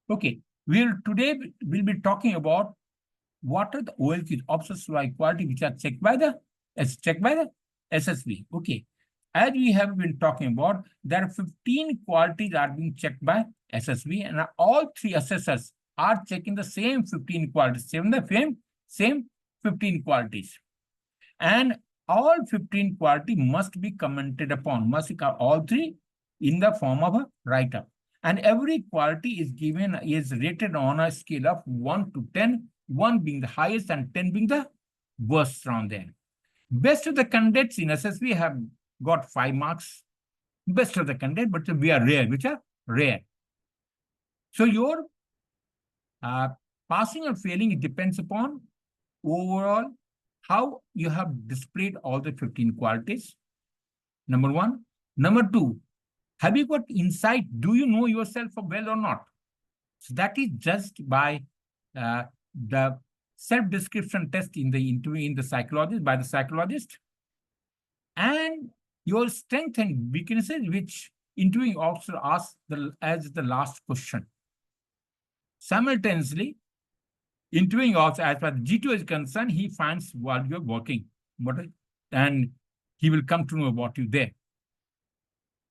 Okay, we'll be talking about what are the OLQs, Officers LKike Qualities, which are checked by the SSV. Okay, as we have been talking about, there are 15 qualities are being checked by SSV, and all three assessors are checking the same 15 qualities, same 15 qualities, and all 15 qualities must be commented upon, all three in the form of a write-up. And every quality is rated on a scale of 1 to 10, 1 being the highest and 10 being the worst round there. Best of the candidates in SSV have got 5 marks. Best of the candidates, but we are rare, which are rare. So your passing or failing, it depends upon overall how you have displayed all the 15 qualities. Number one. Number two, have you got insight? Do you know yourself well or not? So that is judged by the self-description test in the interview in the psychologist, by the psychologist, and your strengths and weaknesses, which interviewing officer asks as the last question. Simultaneously, interviewing officer, as far as GTO is concerned, he finds while you're working, and he will come to know about you there.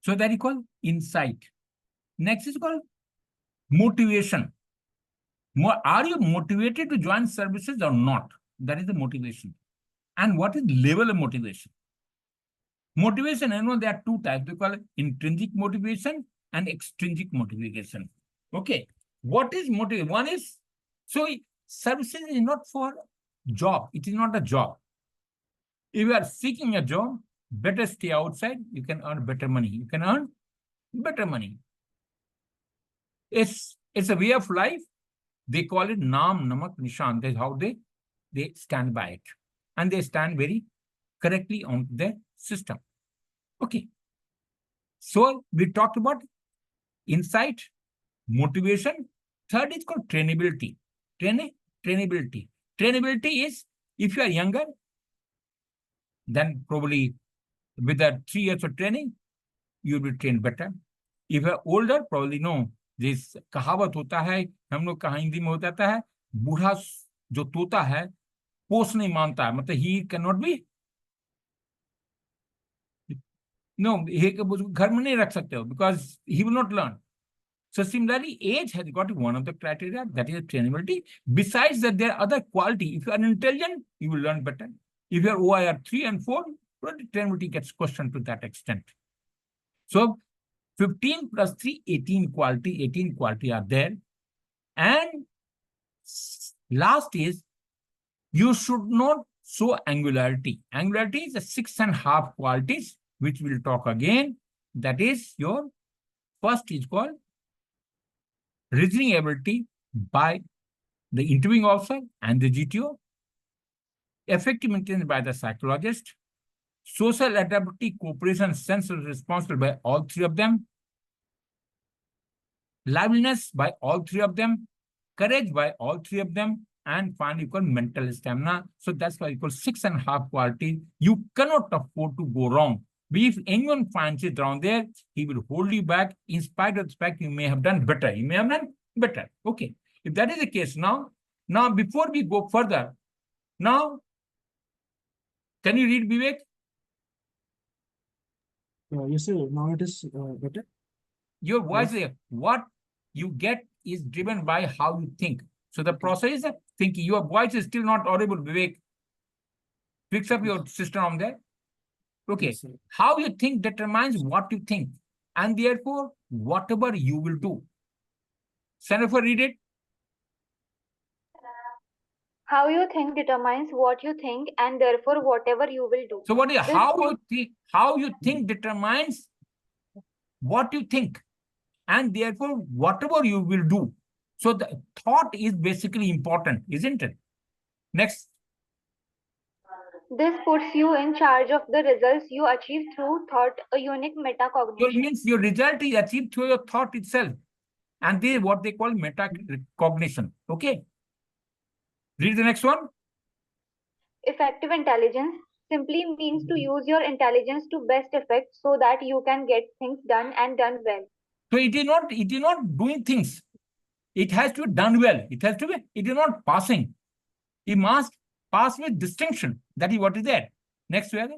So that is called insight. Next is called motivation. Are you motivated to join services or not? That is the motivation. And what is level of motivation? Motivation, there are two types. We call it intrinsic motivation and extrinsic motivation. Okay. What is motivation? One is, so services is not for job. It is not a job. If you are seeking a job, better stay outside. You can earn better money. You can earn better money. It's a way of life. They call it Naam Namak Nishan. That's how they stand by it. And they stand very correctly on their system. Okay. So we talked about insight, motivation. Third is called trainability. Trainability. Trainability is, if you are younger, then probably with that 3 years of training, you will be trained better. If you are older, probably no. This कहावत होता है, हम लोग कहा हिंदी में हो जाता है, बूढ़ा जो तोता है पोष नहीं मानता है, मतलब he cannot be, no, घर में नहीं रख सकते हो, because he will not learn. So similarly, age has got one of the criteria, that is trainability. Besides that, there are other quality. If you are intelligent, you will learn better. If you are OIR 3 and 4, trainability gets questioned to that extent. So 15 plus 3, 18 quality are there. And last is, you should not show angularity. Angularity is the 6.5 qualities, which we'll talk again. That is your first is called reasoning ability by the interviewing officer and the GTO, effective maintenance by the psychologist, social adaptability, cooperation, sense of responsibility by all three of them, liveliness by all three of them, courage by all three of them, and finally called mental stamina. So that's why you call 6.5 quality. You cannot afford to go wrong. But if anyone finds it down there, he will hold you back. In spite of the fact, you may have done better. You may have done better. Okay. If that is the case now before we go further, now, can you read, Vivek? Yes, sir. Now it is better. Your voice, yes. What you get is driven by how you think. So the process of thinking, your voice is still not audible, Vivek. Fix up your system on there. Okay. Yes, how you think determines what you think. And therefore, whatever you will do. Jennifer, read it. How you think determines what you think, and therefore whatever you will do. So what is how you think determines what you think, and therefore whatever you will do. So the thought is basically important, isn't it? Next. This puts you in charge of the results you achieve through thought, a unique metacognition. So it means your result is achieved through your thought itself. And this is what they call metacognition. Okay. Read the next one. Effective intelligence simply means to use your intelligence to best effect so that you can get things done and done well. So it is not doing things. It has to be done well. It has to be, it is not passing. It must pass with distinction. That is what is there. Next, where?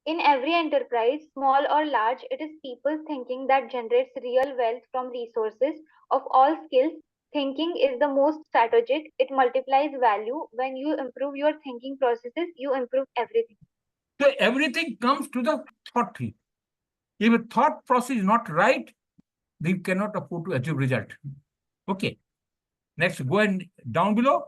In every enterprise, small or large, it is people's thinking that generates real wealth from resources of all skills. Thinking is the most strategic. It multiplies value. When you improve your thinking processes, you improve everything. So everything comes to the thought tree. If a thought process is not right, then you cannot afford to achieve result. Okay. Next, go and down below.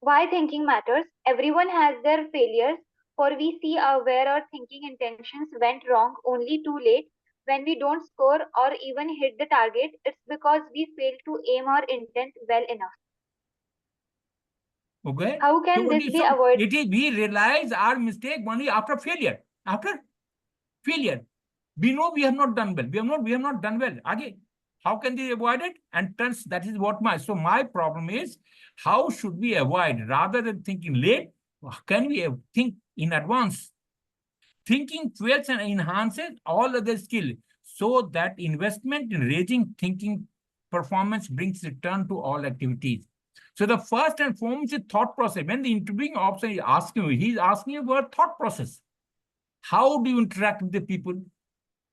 Why thinking matters? Everyone has their failures, for we see where our thinking intentions went wrong only too late. When we don't score or even hit the target, it's because we failed to aim our intent well enough. Okay. How can this be avoided? It is we realize our mistake only after failure. After failure. We know we have not done well. We have not done well. Again, how can they avoid it? And turns that is what my problem is, how should we avoid rather than thinking late? Can we think in advance? Thinking fuels and enhances all other skill so that investment in raising thinking performance brings return to all activities. So the first and foremost is thought process. When the interviewing officer is asking you, he's asking you about thought process. How do you interact with the people?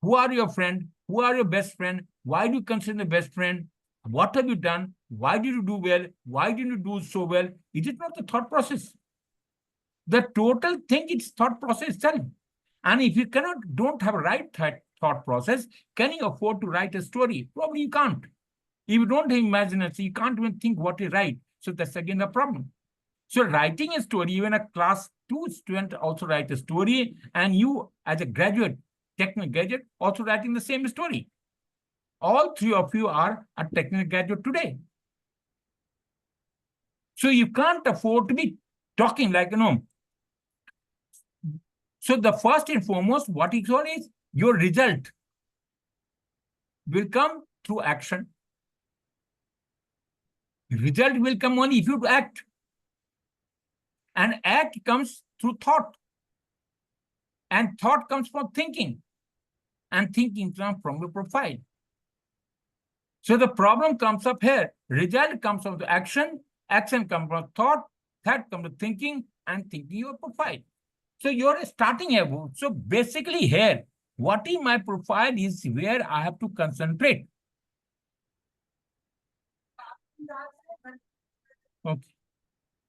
Who are your friend? Who are your best friend? Why do you consider the best friend? What have you done? Why did you do well? Why did you do so well? Is it not the thought process? The total thing is thought process itself. And if you don't have a right thought process, can you afford to write a story? Probably you can't. If you don't have imagination, you can't even think what is right. So that's again the problem. So writing a story, even a class 2 student also write a story, and you as a graduate, technical graduate, also writing the same story. All three of you are a technical graduate today. So you can't afford to be talking like, So the first and foremost, what is all is your result will come through action. Result will come only if you act. And act comes through thought. And thought comes from thinking. And thinking comes from the profile. So the problem comes up here. Result comes from the action. Action comes from thought. Thought comes from thinking. And thinking your profile. So you're starting here. So basically here, what is my profile is where I have to concentrate. Okay.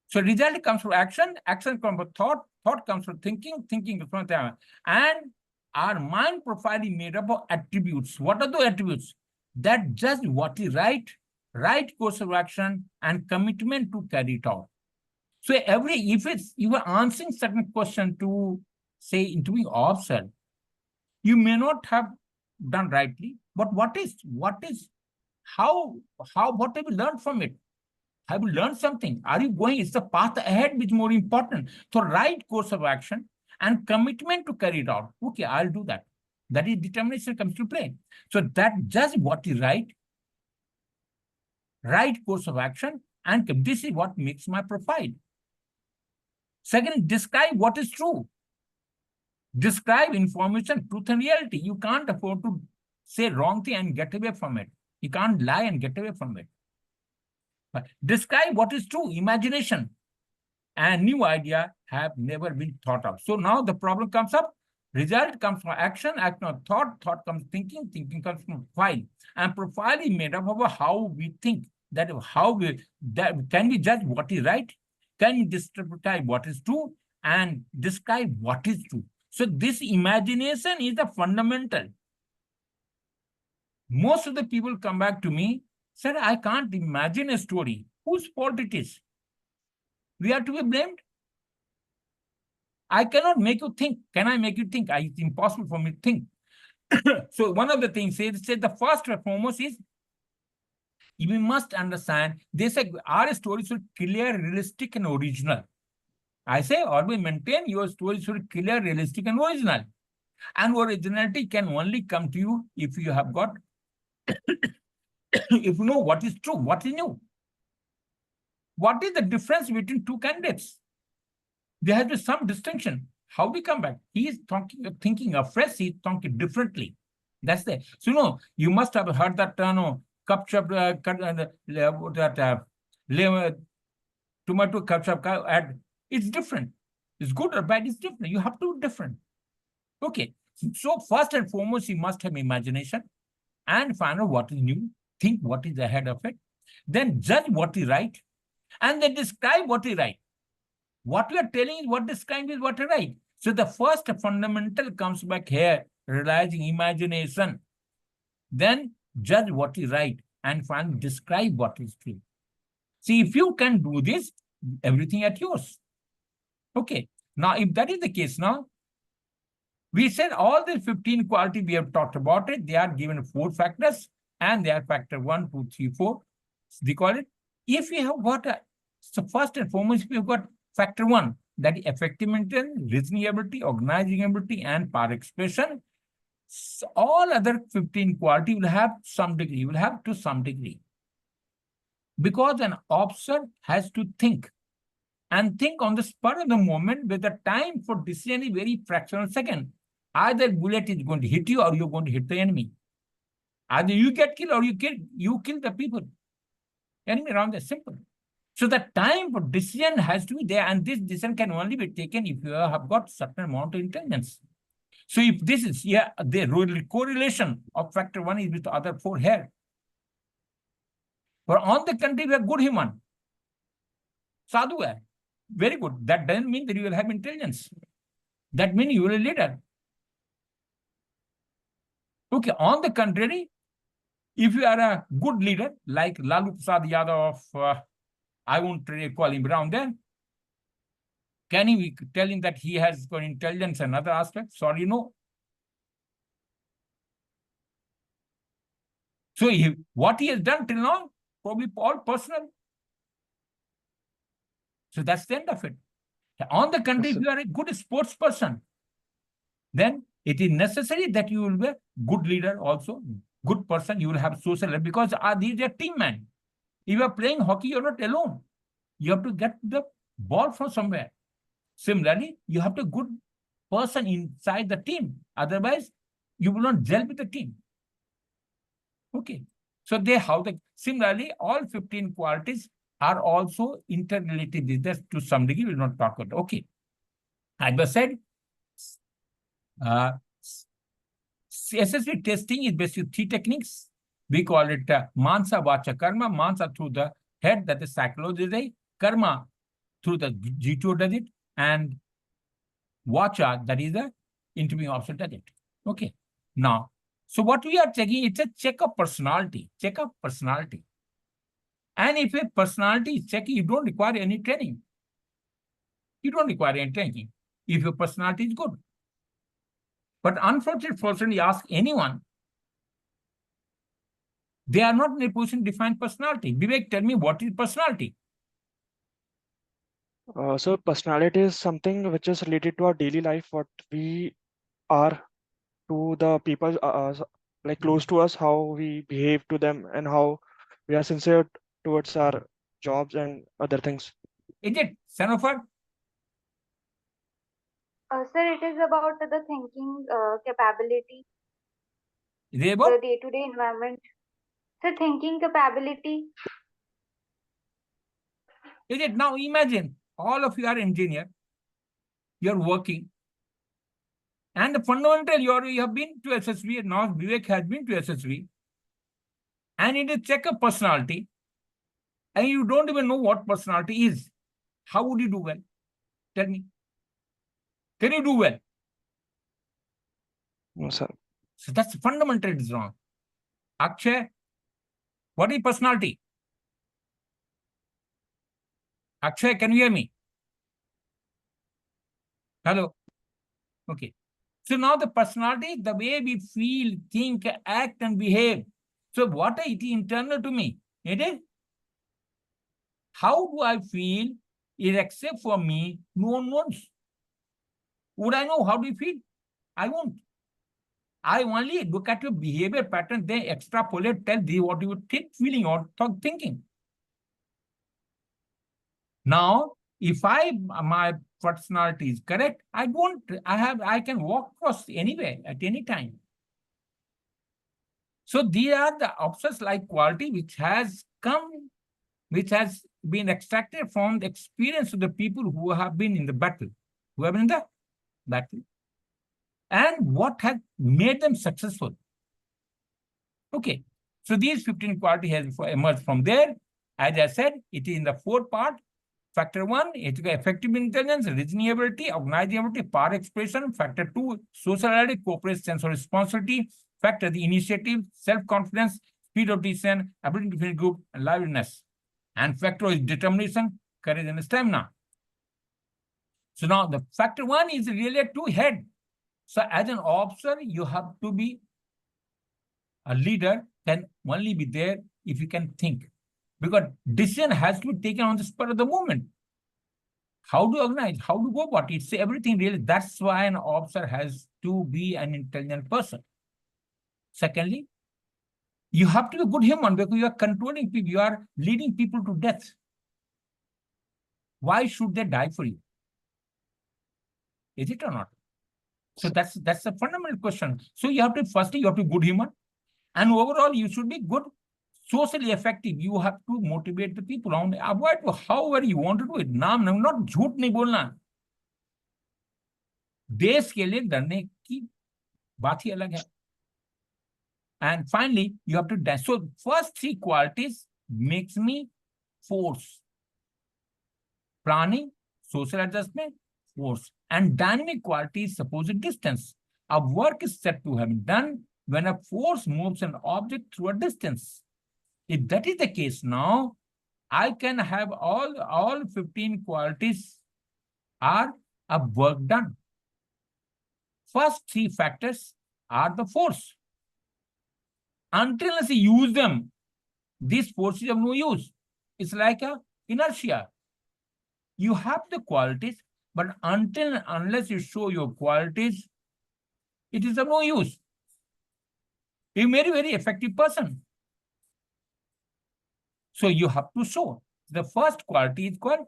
So result comes from action. Action comes from thought. Thought comes from thinking. Thinking comes from time. And our mind profile is made up of attributes. What are the attributes? That just what is right, right course of action, and commitment to carry it out. So if you are answering certain question to say interviewing officer, you may not have done rightly, but what have you learned from it? Have you learned something? Are you going? It's the path ahead which is more important. So right course of action and commitment to carry it out. Okay, I'll do that. That is determination comes to play. So that just what is right course of action, and this is what makes my profile. Second, describe what is true. Describe information, truth, and reality. You can't afford to say wrong thing and get away from it. You can't lie and get away from it. But describe what is true. Imagination and new idea have never been thought of. So now the problem comes up. Result comes from action, action from thought, thought comes thinking, thinking comes from profile. And profile is made up of how we think. Can we judge what is right? Can you describe what is true and describe what is true? So this imagination is the fundamental. Most of the people come back to me, said, I can't imagine a story. Whose fault it is? We are to be blamed. I cannot make you think. Can I make you think? It's impossible for me to think. So one of the things said the first and foremost is you must understand, they say our story should be clear, realistic, and original. I say always maintain your story should be clear, realistic, and original. And originality can only come to you if you have got, if you know what is true, what is new. What is the difference between two candidates? There has been some distinction. How we come back? He is thinking afresh, he is thinking differently. That's the, so you must have heard that term, ketchup, tomato ketchup, add. It's different. It's good or bad, it's different. You have to do different. Okay. So first and foremost, you must have imagination and find out what is new, think what is ahead of it, then judge what is right, and then describe what is right. What we are telling is what describing is what is right. So the first fundamental comes back here, realizing imagination. Then judge what is right and finally describe what is true. See, if you can do this, everything at yours. Okay. Now, if that is the case now, we said all the 15 qualities we have talked about it, they are given 4 factors and they are factor 1, 2, 3, 4. We call it. If you have got so first and foremost, if you've got factor 1, that is effective maintenance, reasoning ability, organizing ability, and power expression, so all other 15 qualities will have some degree, will have to some degree. Because an officer has to think and think on the spur of the moment, where the time for decision is very fractional second. Either bullet is going to hit you or you're going to hit the enemy. Either you get killed or you kill the people. Enemy around there, simple. So the time for decision has to be there, and this decision can only be taken if you have got certain amount of intelligence. So if this is here, the correlation of factor 1 is with the other 4 here. For on the contrary, we are good human. Sadhu hai. Very good. That doesn't mean that you will have intelligence. That means you are a leader. Okay, on the contrary, if you are a good leader, like Lalu Prasad Yadav of, I won't call him around there, can we tell him that he has got intelligence and other aspects? Sorry, no. So what he has done till now, probably all personal. So that's the end of it. On the contrary, if you are a good sports person, then it is necessary that you will be a good leader also, good person, you will have social life, because these are team men. If you are playing hockey, you're not alone. You have to get the ball from somewhere. Similarly, you have to be a good person inside the team. Otherwise, you will not gel with the team. Okay. So similarly, all 15 qualities are also interrelated with this to some degree. We will not talk about. Okay. As I said, SSV testing is basically 3 techniques. We call it Mansa, Vacha, Karma. Mansa through the head, that is Psychologist. Karma through the GTO does it. And Vacha, that is the interviewing officer does it. Okay. Now, so what we are checking, it's a check of personality. Check of personality. And if a personality is checked, you don't require any training. You don't require any training if your personality is good. But unfortunately, you ask anyone, they are not in a position to define personality. Vivek, tell me, what is personality? So personality is something which is related to our daily life, what we are to the people like close to us, how we behave to them, and how we are sincere towards our jobs and other things. Is it, Sanofer? Sir, it is about the thinking capability, Is it about? the day-to-day environment. Sir, thinking capability. Is it? Now imagine, all of you are engineer, you're working, and the fundamental, you have been to SSV, now Vivek has been to SSV, and it is check of personality, and you don't even know what personality is. How would you do well? Tell me. Can you do well? No, sir. So that's fundamental, it is wrong. Akshay, what is personality? Akshay, can you hear me? Hello? Okay. So now the personality, the way we feel, think, act, and behave. So what is it internal to me? It is how do I feel is except for me, no one knows. Would I know how do you feel? I won't. I only look at your behavior pattern, then extrapolate, tell thee what you think, feeling or thinking. Now, if my personality is correct, I can walk across anywhere at any time. So these are the officers like quality which has been extracted from the experience of the people who have been in the battle, and what has made them successful. Okay, so these 15 qualities has emerged from there. As I said, it is in the 4 part. Factor 1, effective intelligence, reasoning ability, organizing ability, power expression. Factor 2, sociality, cooperation, sense of responsibility. Factor the initiative, self-confidence, speed of decision, ability to feel group, and liveliness. And factor is determination, courage, and stamina. So now the factor 1 is really a 2-head. So as an officer, you have to be a leader, can only be there if you can think. Because decision has to be taken on the spur of the moment. How to organize, how to go about it, say everything really. That's why an officer has to be an intelligent person. Secondly, you have to be a good human because you are controlling people, you are leading people to death. Why should they die for you? Is it or not? So that's a fundamental question. So you have to, firstly, you have to be good human. And overall, you should be good, socially effective. You have to motivate the people around. Avoid however you want to do it. नाम not झूठ नहीं बोलना. देश के लिए लड़ने की बात ही अलग है. And finally, you have to. So first 3 qualities makes me force. Planning, social adjustment, force. And dynamic qualities suppose a distance. A work is said to have been done when a force moves an object through a distance. If that is the case now, I can have all 15 qualities are a work done. First 3 factors are the force. Until I use them, these forces have no use. It's like a inertia. You have the qualities, but unless you show your qualities, it is of no use. You're a very, very effective person. So you have to show. The first quality is called,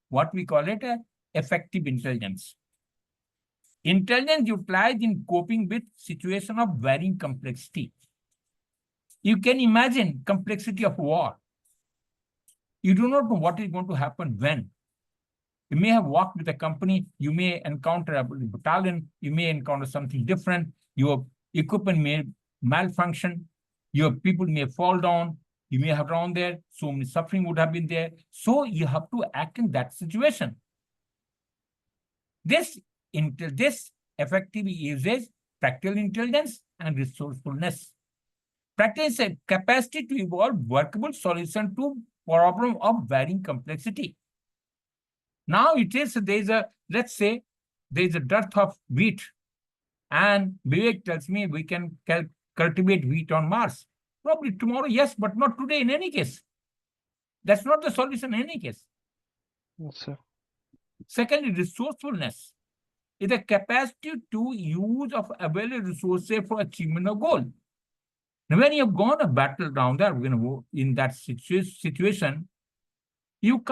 what we call it, effective intelligence. Intelligence utilized in coping with situation of varying complexity. You can imagine complexity of war. You do not know what is going to happen when. You may have worked with a company, you may encounter a battalion, you may encounter something different, your equipment may malfunction, your people may fall down, you may have drowned there, so many suffering would have been there. So you have to act in that situation. This effectively uses practical intelligence and resourcefulness. Practice a capacity to evolve workable solution to problem of varying complexity. Now it is, let's say, there is a dearth of wheat, and Vivek tells me we can cultivate wheat on Mars. Probably tomorrow, yes, but not today in any case. That's not the solution in any case. Yes, sir. Secondly, resourcefulness is the capacity to use of available resources for achievement of goal. Now, when you have gone a battle down there, in that situation, you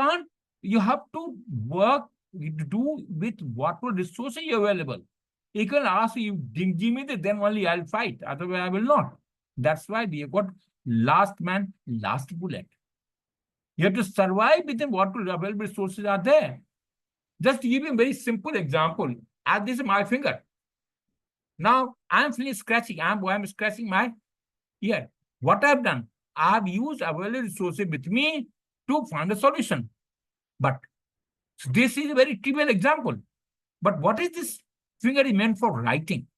have to work to do with what resources you available. You can ask you, give me this, then only I'll fight. Otherwise, I will not. That's why we have got last man, last bullet. You have to survive within what available resources are there. Just to give you a very simple example, as this is my finger. Now, I'm feeling scratching. I'm scratching my ear. What I've done, I've used available resources with me to find a solution. But this is a very trivial example. But what is this finger is meant for writing?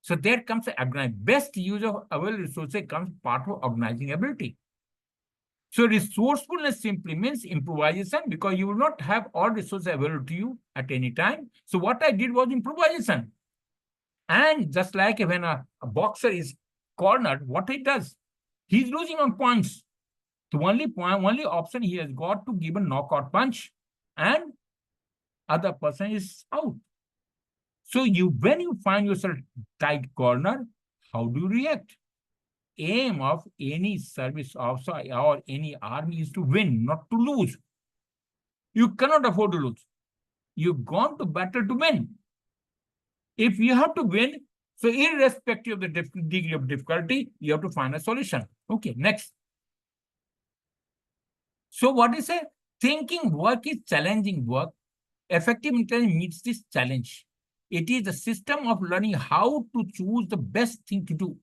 So there comes the best use of available resources comes part of organizing ability. So resourcefulness simply means improvisation, because you will not have all resources available to you at any time. So what I did was improvisation. And just like when a boxer is cornered, what he does, he's losing on points. The only option he has got to give a knockout punch, and other person is out. So when you find yourself tight corner, how do you react? Aim of any service officer or any army is to win, not to lose. You cannot afford to lose. You've gone to battle to win. If you have to win, So irrespective of the degree of difficulty, you have to find a solution. Okay, next. So what is a thinking work is challenging work. Effective intelligence meets this challenge. It is the system of learning how to choose the best thing to do,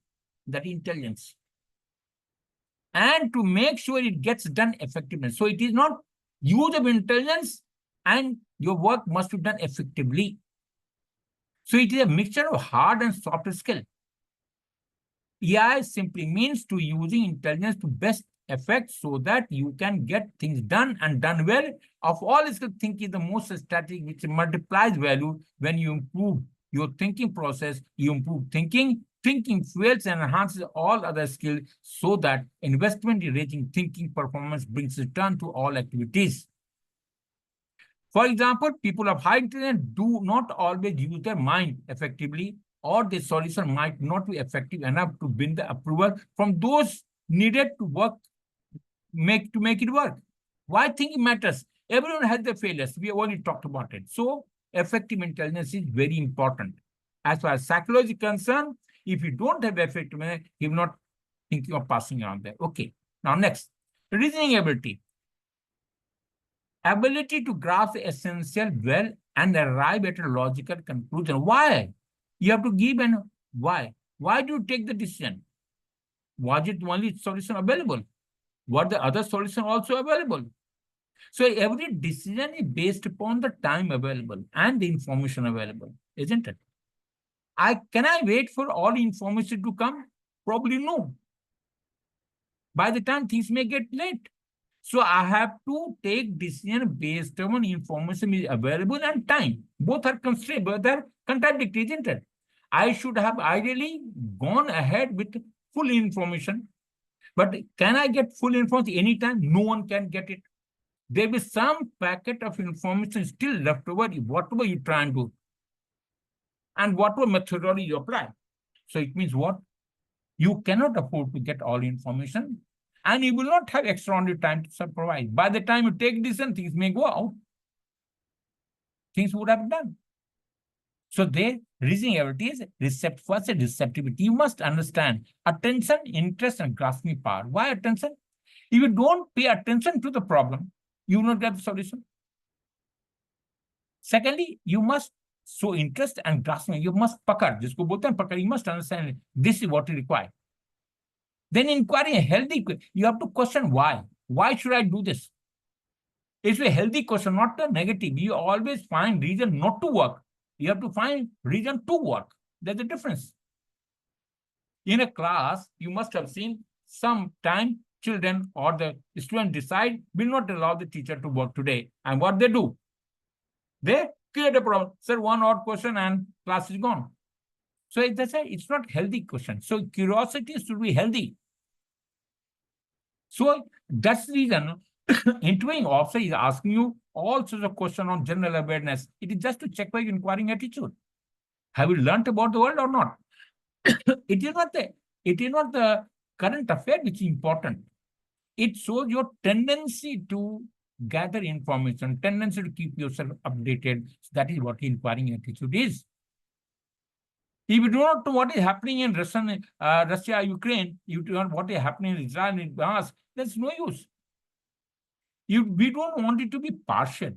that intelligence, and to make sure it gets done effectively. So it is not use of intelligence and your work must be done effectively. So it is a mixture of hard and soft skill. AI simply means to using intelligence to best effect so that you can get things done and done well. Of all skill, thinking is the most strategic, which multiplies value. When you improve your thinking process, you improve thinking. Thinking fuels and enhances all other skills so that investment in raising thinking performance brings return to all activities. For example, people of high intelligence do not always use their mind effectively, or the solution might not be effective enough to win the approval from those needed to work, make it work. Why thinking matters? Everyone has their failures. We have already talked about it. So effective intelligence is very important. As far as psychology is concerned, if you don't have effective intelligence, you're not thinking of passing on there. Okay. Now next, reasoning ability. Ability to grasp the essential well and arrive at a logical conclusion. Why? You have to give an why. Why do you take the decision? Was it only solution available? Were the other solution also available? So every decision is based upon the time available and the information available, isn't it? Can I wait for all information to come? Probably no. By the time things may get late. So I have to take decision based on information is available and time. Both are constrained, both are contradictory, isn't it? I should have ideally gone ahead with full information. But can I get full information anytime? No one can get it. There will be some packet of information still left over, whatever you try and do. And whatever methodology you apply. So it means what? You cannot afford to get all information. And you will not have extraordinary time to supervise. By the time you take decision, things may go out. Things would have done. So their reasoning ability is first receptivity. You must understand attention, interest, and grasping power. Why attention? If you don't pay attention to the problem, you will not get the solution. Secondly, you must show interest and grasping. You must pakad. Jisko bolte hain pakad. You must understand this is what you require. Then inquiring a healthy, you have to question why. Why should I do this? It's a healthy question, not a negative. You always find reason not to work. You have to find reason to work. There's a difference. In a class, you must have seen sometime children or the student decide will not allow the teacher to work today. And what they do? They create a problem. Sir, one odd question and class is gone. So it's not healthy question. So curiosity should be healthy. So that's the reason interviewing officer is asking you all sorts of questions on general awareness. It is just to check by your inquiring attitude. Have you learned about the world or not? It is not the current affair which is important. It shows your tendency to gather information, tendency to keep yourself updated. So that is what inquiring attitude is. If you do not know what is happening in Russia, Ukraine, you do not know what is happening in Israel, in Hamas, there's no use. We don't want it to be partial.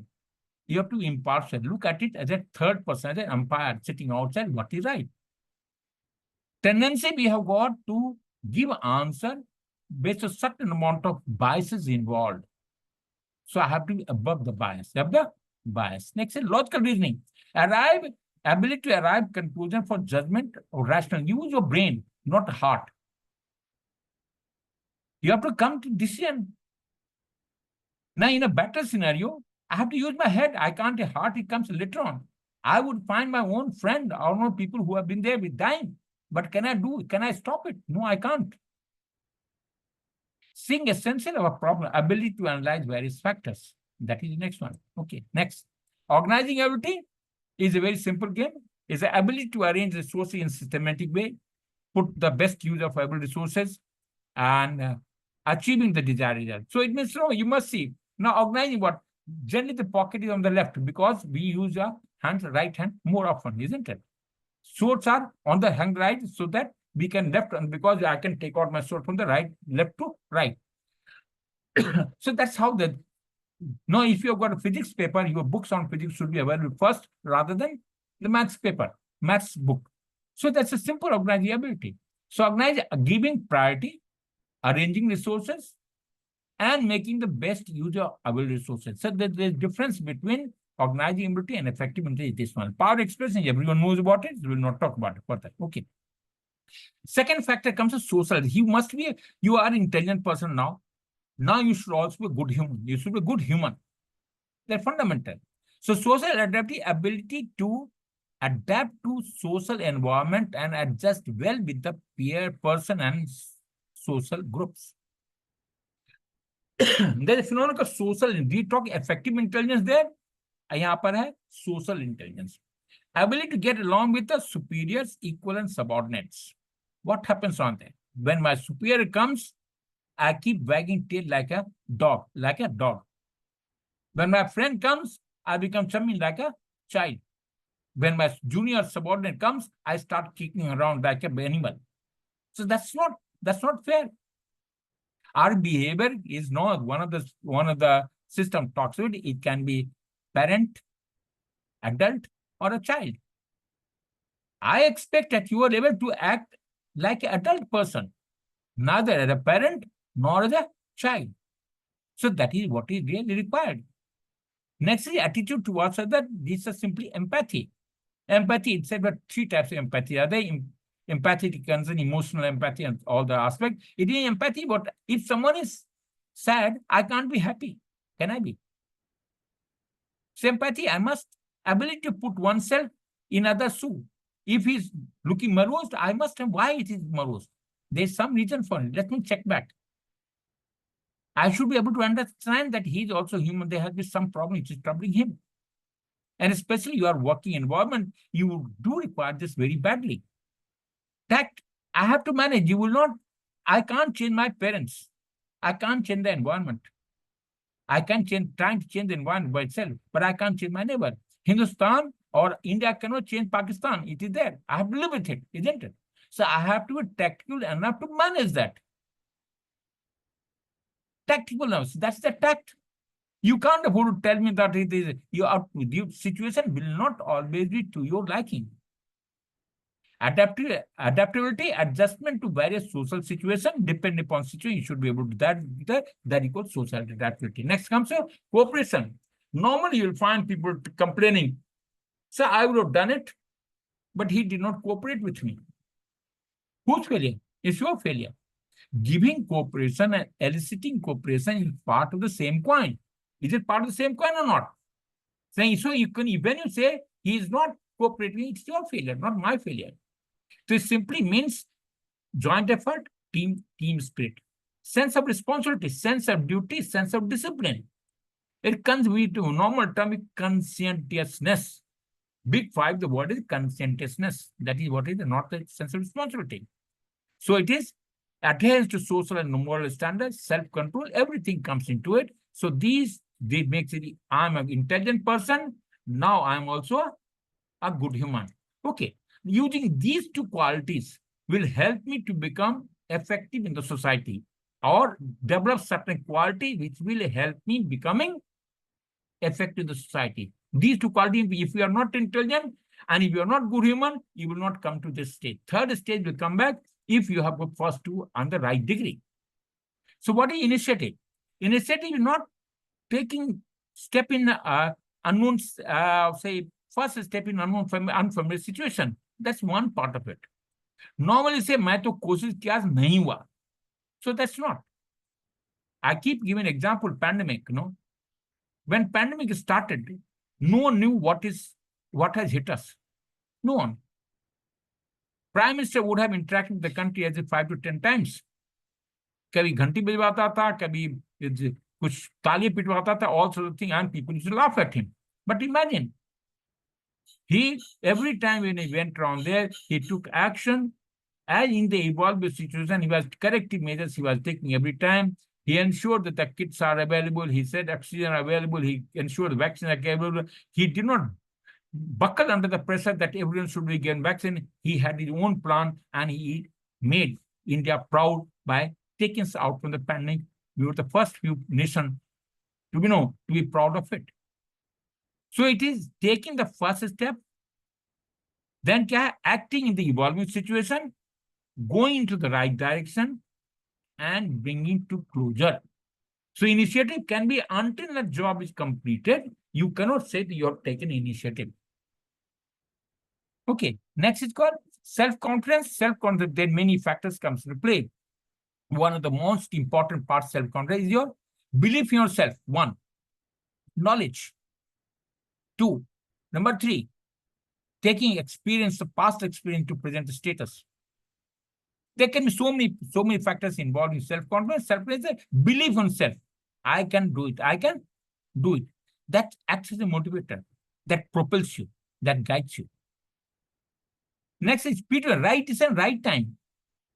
You have to be impartial. Look at it as a third person, as an umpire sitting outside, what is right. Tendency we have got to give answer based on certain amount of biases involved. So I have to be above the bias. Next is logical reasoning. Ability to arrive conclusion for judgment or rational. Use your brain, not heart. You have to come to decision. Now, in a better scenario, I have to use my head. I can't heart, it comes later on. I would find my own friend or more people who have been there with dying. But can I stop it? No, I can't. Seeing essential of a problem, ability to analyze various factors. That is the next one. Okay, next. Organizing ability is a very simple game. It's the ability to arrange resources in a systematic way, put the best use of available resources, and achieving the desired result. So it means, you must see. Now, organizing what? Generally, the pocket is on the left because we use our right hand more often, isn't it? Swords are on the hand right, so that we can left, and because I can take out my sword from the right, left to right. So that's how the. Now, if you've got a physics paper, your books on physics should be available first rather than the maths paper, maths book. So that's a simple organizing ability. So organize, giving priority, arranging resources, and making the best use of available resources. So there's a difference between organizing ability and effective ability is this one. Power expression, everyone knows about it. We will not talk about it further. Okay. Second factor comes to social. You are an intelligent person now. Now you should also be a good human. You should be a good human. They're fundamental. So social ability to adapt to social environment and adjust well with the peer person and social groups. There is a phenomenon of social. We talk effective intelligence there. यहाँ पर है social intelligence. Ability to get along with the superiors, equal and subordinates. What happens on that? When my superior comes, I keep wagging tail like a dog, When my friend comes, I become something like a child. When my junior subordinate comes, I start kicking around like an animal. So that's not fair. Our behavior is not one of the system talks about it. It can be parent, adult, or a child. I expect that you are able to act like an adult person, neither as a parent nor as a child. So that is what is really required. Next is attitude towards others. This is simply empathy. Empathy itself, but three types of empathy. Are they empathy concern, emotional empathy, and all the aspects? It is empathy, but if someone is sad, I can't be happy. Can I be? Sympathy, I must ability to put oneself in other's shoe. If he's looking morose, I must know why it is morose. There's some reason for it. Let me check back. I should be able to understand that he's also human. There has been some problem which is troubling him. And especially your working environment, you do require this very badly. Tact, I have to manage. I can't change my parents. I can't change the environment. I can trying to change the environment by itself, but I can't change my neighbor. Hindustan or India cannot change Pakistan. It is there. I have to live with it, isn't it? So I have to be tactical enough to manage that. Tactical enough. So that's the tact. You can't afford to tell me that it is your situation will not always be to your liking. Adaptability, adjustment to various social situations, depending upon situation, you should be able to do that. That equals social adaptability. Next comes cooperation. Normally, you'll find people complaining, "Sir, I would have done it, but he did not cooperate with me." Whose failure? It's your failure. Giving cooperation and eliciting cooperation is part of the same coin. Is it part of the same coin or not? So you can, when you say he is not cooperating, it's your failure, not my failure. So it simply means joint effort, team spirit, sense of responsibility, sense of duty, sense of discipline. It comes with normal term conscientiousness. Big five, the word is conscientiousness. That is what is not the sense of responsibility. So it is adherence to social and moral standards, self-control, everything comes into it. So they makes it, I'm an intelligent person. Now I'm also a good human. Okay. Using these two qualities will help me to become effective in the society or develop certain quality which will help me becoming effective in the society. These two qualities, if you are not intelligent and if you are not good human, you will not come to this stage. Third stage will come back if you have got first two on the right degree. So what is initiative? Initiative is not taking step in unknown, say, first step in unfamiliar situation. That's one part of it. Normally say, "मैं तो कोशिश किया नहीं हुआ." So that's not. I keep giving example, pandemic, When pandemic started, no one knew what has hit us. No one. Prime Minister would have interacted with the country as if 5 to 10 times. कभी घंटी बजवाता था, कभी कुछ ताली पिटवाता था, all sorts of things, and people used to laugh at him. But imagine, every time when he went around there, he took action. As in the evolved situation, he was corrective measures he was taking every time. He ensured that the kits are available. He said oxygen are available. He ensured the vaccines are available. He did not buckle under the pressure that everyone should be given vaccine. He had his own plan and he made India proud by taking us out from the pandemic. We were the first few nation to be proud of it. So it is taking the first step, then acting in the evolving situation, going into the right direction, and bringing to closure. So initiative can be until the job is completed. You cannot say that you have taken initiative. Okay, next is called self-confidence. Self-confidence, then many factors comes into play. One of the most important parts of self-confidence is your belief in yourself. 1, knowledge. 2, number 3, taking experience, the past experience to present the status. There can be so many factors involved in self-confidence. Self-confidence, belief in self. I can do it. I can do it. That acts as a motivator. That propels you. That guides you. Next is Peter, right decision, right time.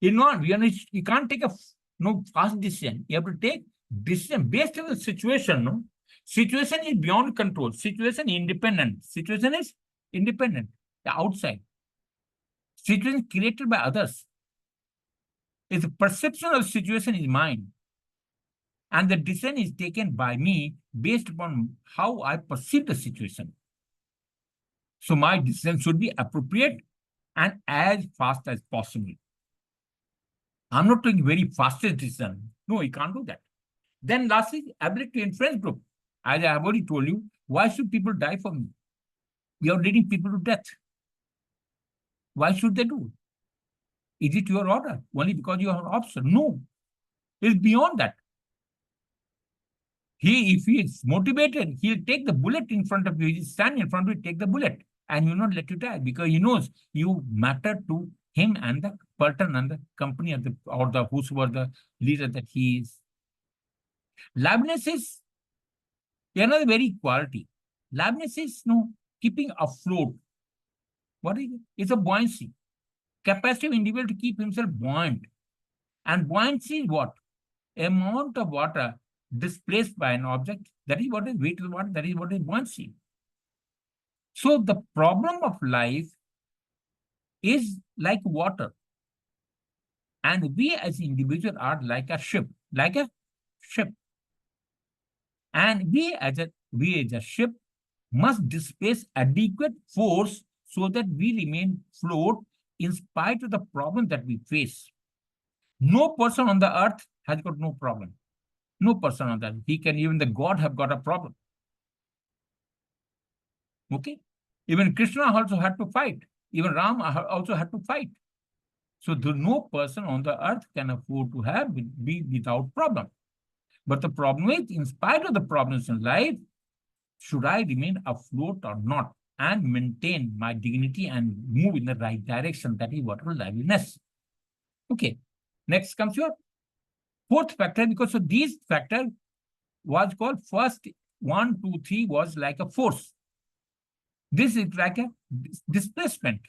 You can't take a fast decision. You have to take decision based on the situation. No, situation is beyond control. Situation independent. Situation is independent. The outside. Situation created by others. Is the perception of the situation is mine. And the decision is taken by me based upon how I perceive the situation. So my decision should be appropriate and as fast as possible. I'm not taking very fastest decision. No, you can't do that. Then lastly, ability to influence group. As I have already told you, why should people die for me? We are leading people to death. Why should they do it? Is it your order? Only because you are an officer? No. It's beyond that. If he is motivated, he'll take the bullet in front of you. He'll stand in front of you, take the bullet, and he'll not let you die because he knows you matter to him and the person and the company or the whosoever the leader that he is. Liveliness is another very quality. Liveliness is keeping afloat. What is it? It's a buoyancy. Capacity of individual to keep himself buoyant. And buoyancy is what? Amount of water displaced by an object. That is what is weight of the water. That is what is buoyancy. So the problem of life is like water. And we as individuals are like a ship. And we as a ship must displace adequate force so that we remain afloat in spite of the problem that we face. No person on the earth has got no problem. No person on that. Even the God have got a problem. Okay? Even Krishna also had to fight. Even Ram also had to fight. So no person on the earth can afford to be without problem. But the problem is, in spite of the problems in life, should I remain afloat or not and maintain my dignity and move in the right direction? That is what is liveliness. Okay. Next comes your fourth factor, because so these factor was called first 1, 2, 3 was like a force. This is like a displacement.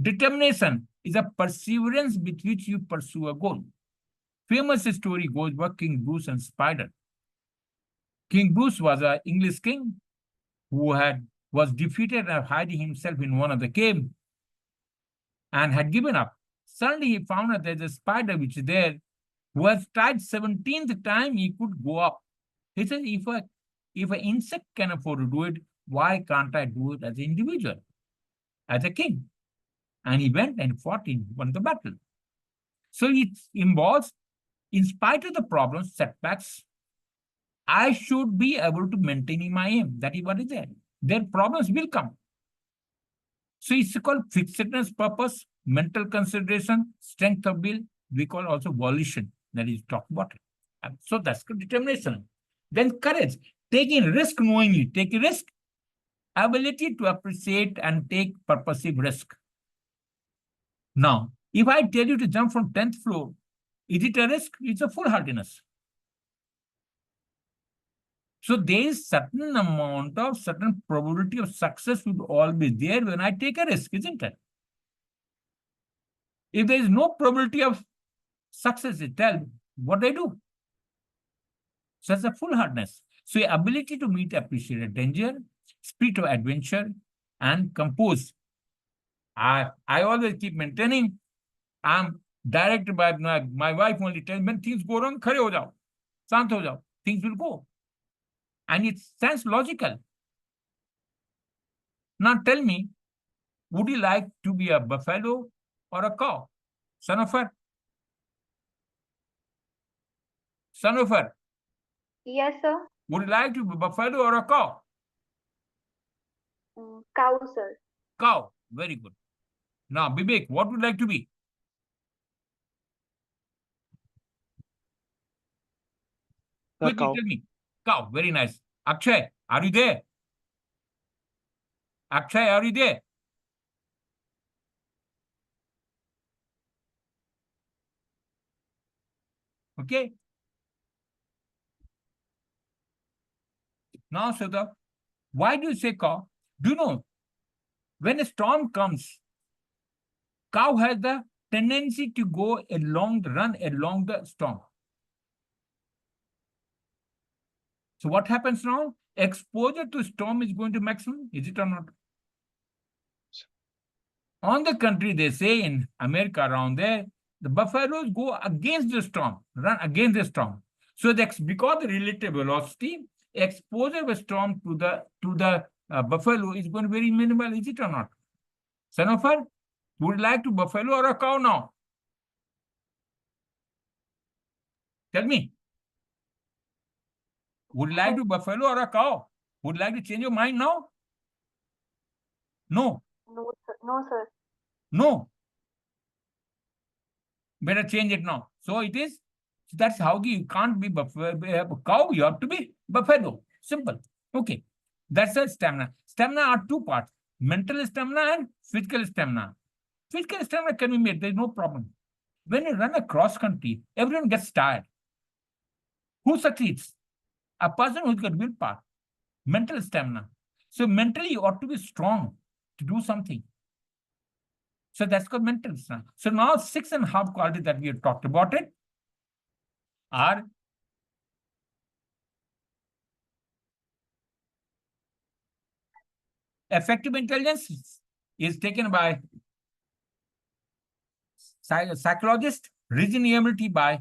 Determination is a perseverance with which you pursue a goal. Famous story goes about King Bruce and Spider. King Bruce was an English king who was defeated and hiding himself in one of the caves and had given up. Suddenly he found that there's a spider which is there who has tried 17th time he could go up. He said, if an insect can afford to do it, why can't I do it as an individual, as a king? And he went and fought and won the battle. So it involves, in spite of the problems, setbacks, I should be able to maintain my aim. That is what is there. Their problems will come. So it's called fixedness, purpose, mental consideration, strength of will. We call also volition. That is talk about it. So that's determination. Then courage, taking risk knowingly, take a risk. Ability to appreciate and take purposive risk. Now, if I tell you to jump from 10th floor, is it a risk? It's a foolhardiness. So there is certain amount of certain probability of success will always be there when I take a risk, isn't it? If there is no probability of success itself, what I do? So it's a foolhardiness. So ability to meet appreciated danger, spirit of adventure, and composed. I always keep maintaining, I'm directed by my wife only tells me, when things go wrong, khare ho jao, shant ho jao, things will go. And it sounds logical. Now tell me, would you like to be a buffalo or a cow? Son of her? Son of her? Yes, sir. Would you like to be a buffalo or a cow? Cow, sir. Cow. Very good. Now, Vivek, what would you like to be? Quickly cow. tell me. Cow. Very nice. Akshay, are you there? Akshay, are you there? Okay. Now, Sudha, why do you say cow? Do you know, when a storm comes, cow has the tendency to run along the storm. So what happens now? Exposure to storm is going to maximum, is it or not? On the contrary, they say in America around there, the buffaloes go against the storm, run against the storm. So that's because the relative velocity, exposure of a storm to the buffalo is going to be very minimal, is it or not? Son of her, would you like to buffalo or a cow now? Tell me. Would you like to buffalo or a cow? Would you like to change your mind now? No. No, sir. No, sir. No. Better change it now. So it is, that's how you can't be cow, you have to be buffalo. Simple. Okay. That's the stamina. Stamina are two parts, mental stamina and physical stamina. Physical stamina can be made, there's no problem. When you run a cross country, everyone gets tired. Who succeeds? A person who's got willpower, mental stamina. So mentally, you ought to be strong to do something. So that's called mental stamina. So now 6.5 qualities that we have talked about it are effective intelligence is taken by psychologist, reasoning ability by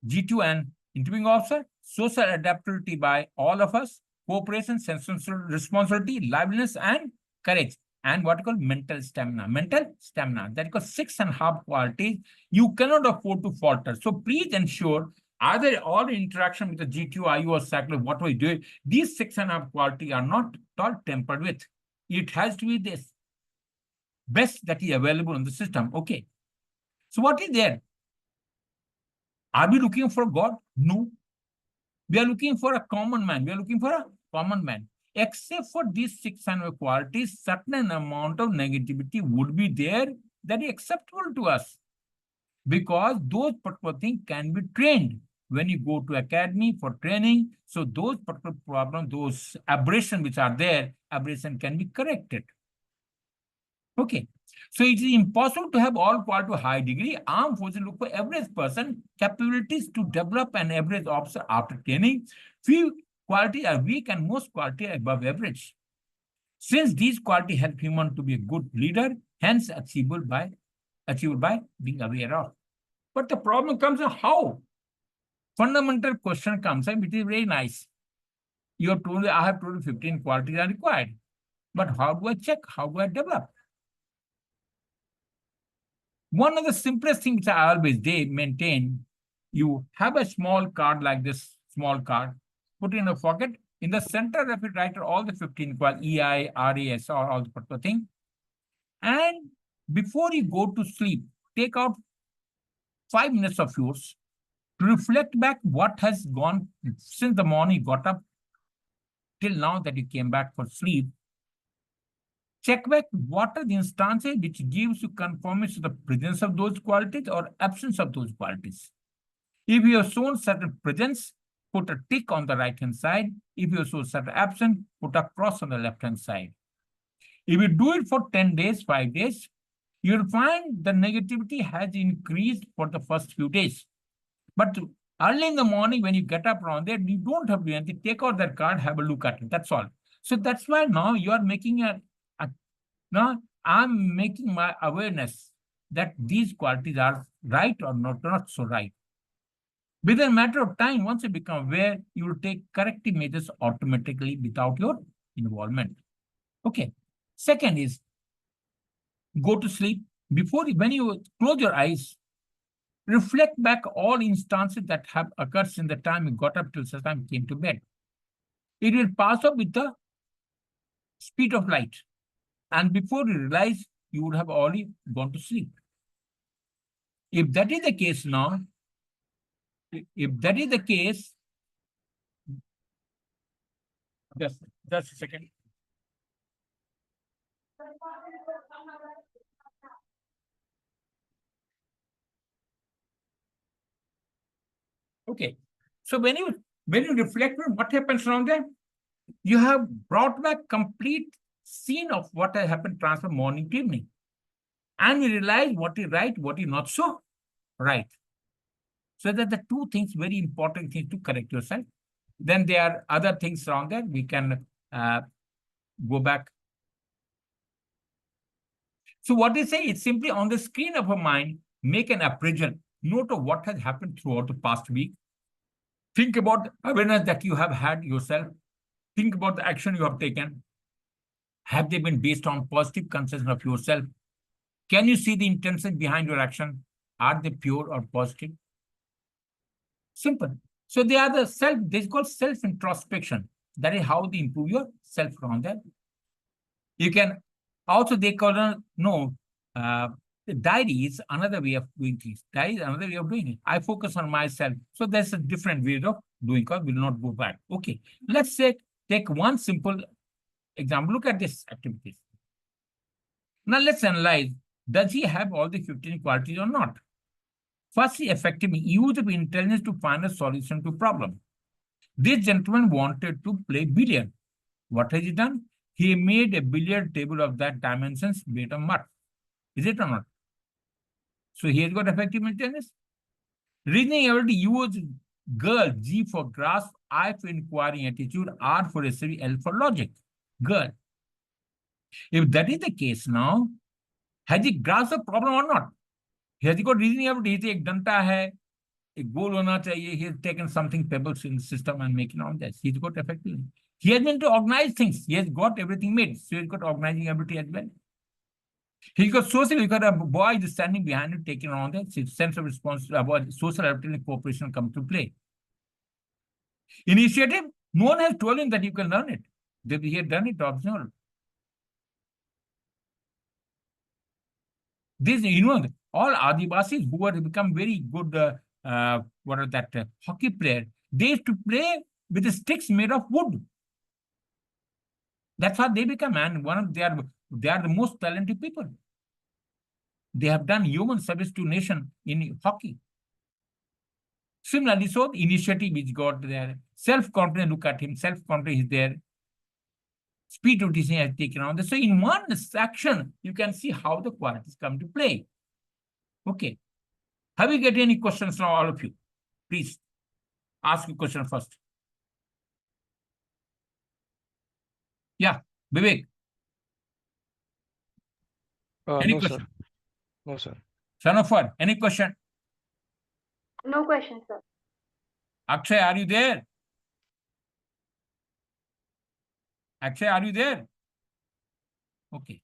GTO and interviewing officer, social adaptability by all of us, cooperation, sense of responsibility, liveliness, and courage. And what you call mental stamina. Mental stamina. That is 6.5 qualities. You cannot afford to falter. So please ensure either all interaction with the GTO, IU, or psychologist, what we do, these 6.5 qualities are not at all tempered with. It has to be this best that is available in the system. Okay. So what is there? Are we looking for God? No. We are looking for a common man. We are looking for a common man. Except for these 6.5 qualities, certain amount of negativity would be there that is acceptable to us. Because those particular things can be trained when you go to academy for training. So those particular problems, those aberrations which are there, aberration can be corrected. Okay. So it is impossible to have all quality to a high degree. Armed forces look for average person, capabilities to develop an average officer after training. Few qualities are weak and most qualities are above average. Since these qualities help human to be a good leader, hence achievable by being aware of. But the problem comes in how? Fundamental question comes in, which is very nice. You have told me, I have told you 15 qualities are required. But how do I check? How do I develop? One of the simplest things I always maintain, you have a small card like this, small card, put it in a pocket. In the center of it, write all the 15 qualities, EI, RAS, or all the particular thing. And before you go to sleep, take out 5 minutes of yours to reflect back what has gone since the morning you got up till now that you came back for sleep. Check back what are the instances which gives you confirmation of the presence of those qualities or absence of those qualities. If you have shown certain presence, put a tick on the right-hand side. If you have shown certain absence, put a cross on the left-hand side. If you do it for 10 days, 5 days, you'll find the negativity has increased for the first few days. But early in the morning, when you get up around there, you don't have to do anything. Take out that card, have a look at it. That's all. So that's why now you are making now I'm making my awareness that these qualities are right or not so right. Within a matter of time, once you become aware, you will take corrective measures automatically without your involvement. Okay. Second is go to sleep. When you close your eyes, reflect back all instances that have occurred since the time you got up till the time you came to bed. It will pass up with the speed of light. And before you realize, you would have already gone to sleep. If that is the case now, just a second. Okay. So when you reflect on what happens around there, you have brought back complete scene of what has happened transfer morning to evening. And you realize what is right, what is not so right. So that the two things, very important things to correct yourself. Then there are other things around there. We can go back. So what they say is simply on the screen of a mind, make an appraisal, note of what has happened throughout the past week. Think about awareness that you have had yourself. Think about the action you have taken. Have they been based on positive conception of yourself? Can you see the intention behind your action? Are they pure or positive? Simple. So they are this is called self-introspection. That is how they improve your self around that. You can also, they call diary is another way of doing things. Diary is another way of doing it. I focus on myself. So there's a different way of doing it. We'll not go back. Okay. Let's say, take one simple example. Look at this activity. Now let's analyze. Does he have all the 15 qualities or not? Firstly, effective use of intelligence to find a solution to problem. This gentleman wanted to play billiard. What has he done? He made a billiard table of that dimensions made of mud. Is it or not? So he has got effective intelligence. Reasoning ability, use girl, G for grasp, I for inquiring attitude, R for receiving, L for logic. Girl. If that is the case now, has he grasped the problem or not? Has he got reasoning ability? He एक डंटा है, एक गोल होना चाहिए. He has taken something pebbles in the system and making on this. He's got effective. He has been to organize things. He has got everything made. So he's got organizing ability as well. He's got social, he's got a boy is standing behind him, taking on that. His sense of responsibility about social ability and cooperation come to play. Initiative, no one has told him that you can learn it. He had done it optional. This, all Adivasis who have become very good, hockey player, they used to play with the sticks made of wood. That's how they become, and they are the most talented people. They have done human service to nation in hockey. Similarly, so the initiative is got there. Self-confidence, look at him, self-confidence is there. Speed of decision has taken on this. So in one section, you can see how the qualities come to play. Okay. Have you got any questions from all of you? Please ask a question first. Yeah, Vivek. Any No, question? sir. No, sir. Sanofar, any question? No question, sir. Akshay, are you there? Akshay, are you there? Okay.